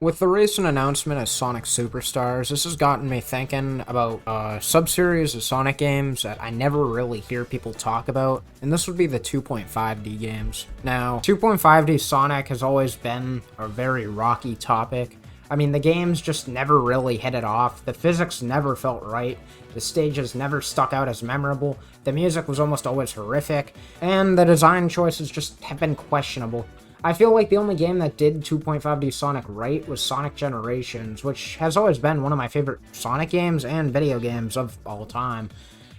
With the recent announcement of Sonic Superstars, this has gotten me thinking about a sub-series of Sonic games that I never really hear people talk about, and this would be the 2.5D games. Now, 2.5D Sonic has always been a very rocky topic. I mean, the games just never really hit it off, the physics never felt right, the stages never stuck out as memorable, the music was almost always horrific, and the design choices just have been questionable. I feel like the only game that did 2.5D Sonic right was Sonic Generations, which has always been one of my favorite Sonic games and video games of all time.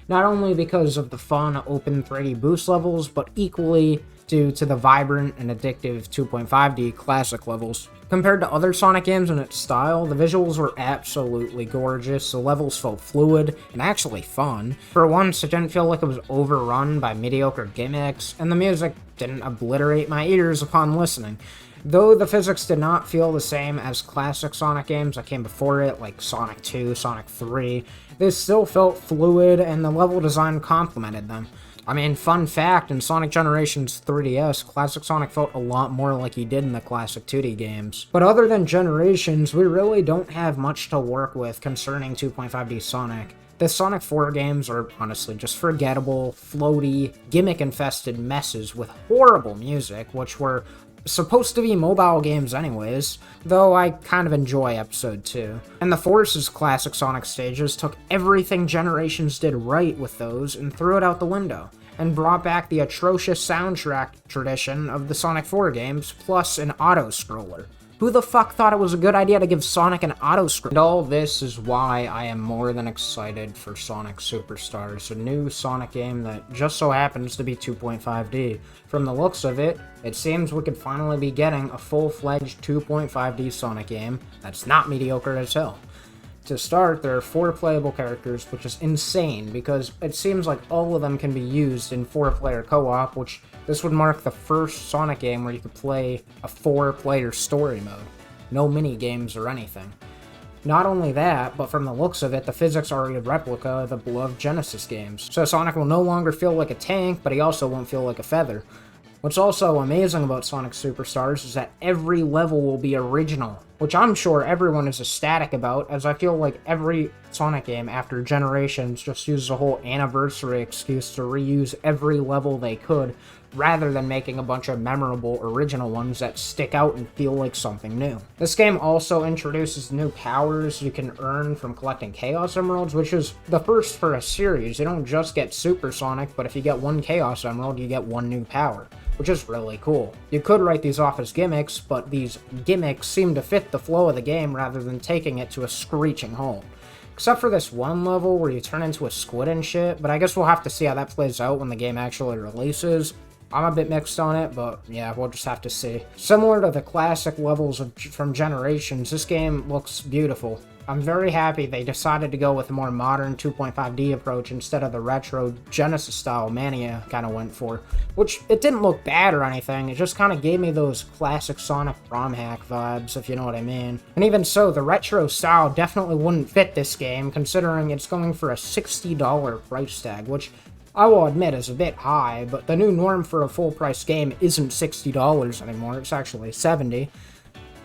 Not only because of the fun open 3D boost levels, but equally due to the vibrant and addictive 2.5D classic levels. Compared to other Sonic games in its style, the visuals were absolutely gorgeous, the levels felt fluid and actually fun. For once, it didn't feel like it was overrun by mediocre gimmicks, and the music didn't obliterate my ears upon listening. Though the physics did not feel the same as classic Sonic games that came before it, like Sonic 2, Sonic 3, they still felt fluid and the level design complemented them. I mean, fun fact, in Sonic Generations 3DS, Classic Sonic felt a lot more like he did in the classic 2D games. But other than Generations, we really don't have much to work with concerning 2.5D Sonic. The Sonic 4 games are honestly just forgettable, floaty, gimmick-infested messes with horrible music, which were supposed to be mobile games anyways, though I kind of enjoy Episode 2. And the Force's classic Sonic stages took everything Generations did right with those and threw it out the window, and brought back the atrocious soundtrack tradition of the Sonic 4 games, plus an auto-scroller. Who the fuck thought it was a good idea to give Sonic an auto-scroller? And all this is why I am more than excited for Sonic Superstars, a new Sonic game that just so happens to be 2.5D. From the looks of it, it seems we could finally be getting a full-fledged 2.5D Sonic game that's not mediocre as hell. To start, there are 4 playable characters, which is insane because it seems like all of them can be used in 4-player co-op, which this would mark the first Sonic game where you could play a 4-player story mode. No mini-games or anything. Not only that, but from the looks of it, the physics are a replica of the beloved Genesis games. So Sonic will no longer feel like a tank, but he also won't feel like a feather. What's also amazing about Sonic Superstars is that every level will be original, which I'm sure everyone is ecstatic about, as I feel like every Sonic game after Generations just uses a whole anniversary excuse to reuse every level they could, rather than making a bunch of memorable original ones that stick out and feel like something new. This game also introduces new powers you can earn from collecting Chaos Emeralds, which is the first for a series. You don't just get Super Sonic, but if you get 1 Chaos Emerald, you get 1 new power, which is really cool. You could write these off as gimmicks, but these gimmicks seem to fit the flow of the game rather than taking it to a screeching halt. Except for this one level where you turn into a squid and shit, but I guess we'll have to see how that plays out when the game actually releases. I'm a bit mixed on it, but yeah, we'll just have to see. Similar to the classic levels from Generations, this game looks beautiful. I'm very happy they decided to go with a more modern 2.5D approach instead of the retro Genesis-style Mania kind of went for. Which, it didn't look bad or anything, it just kind of gave me those classic Sonic ROM hack vibes, if you know what I mean. And even so, the retro style definitely wouldn't fit this game, considering it's going for a $60 price tag, which I will admit is a bit high, but the new norm for a full-price game isn't $60 anymore, it's actually $70.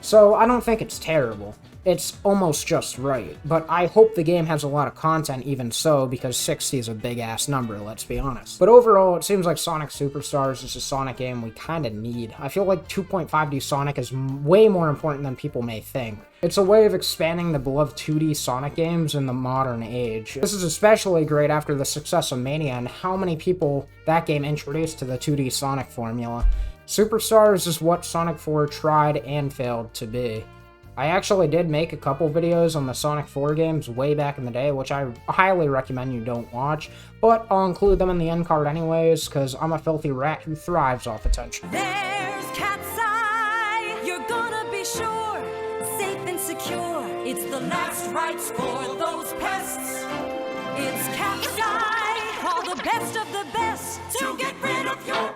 So I don't think it's terrible. It's almost just right, but I hope the game has a lot of content even so, because 60 is a big-ass number, let's be honest. But overall, it seems like Sonic Superstars is a Sonic game we kinda need. I feel like 2.5D Sonic is way more important than people may think. It's a way of expanding the beloved 2D Sonic games in the modern age. This is especially great after the success of Mania and how many people that game introduced to the 2D Sonic formula. Superstars is what Sonic 4 tried and failed to be. I actually did make a couple videos on the Sonic 4 games way back in the day, which I highly recommend you don't watch, but I'll include them in the end card anyways, because I'm a filthy rat who thrives off attention. There's Cat's Eye, you're gonna be sure, safe and secure, it's the last rites for those pests. It's Cat's Eye, all the best of the best, to get rid of your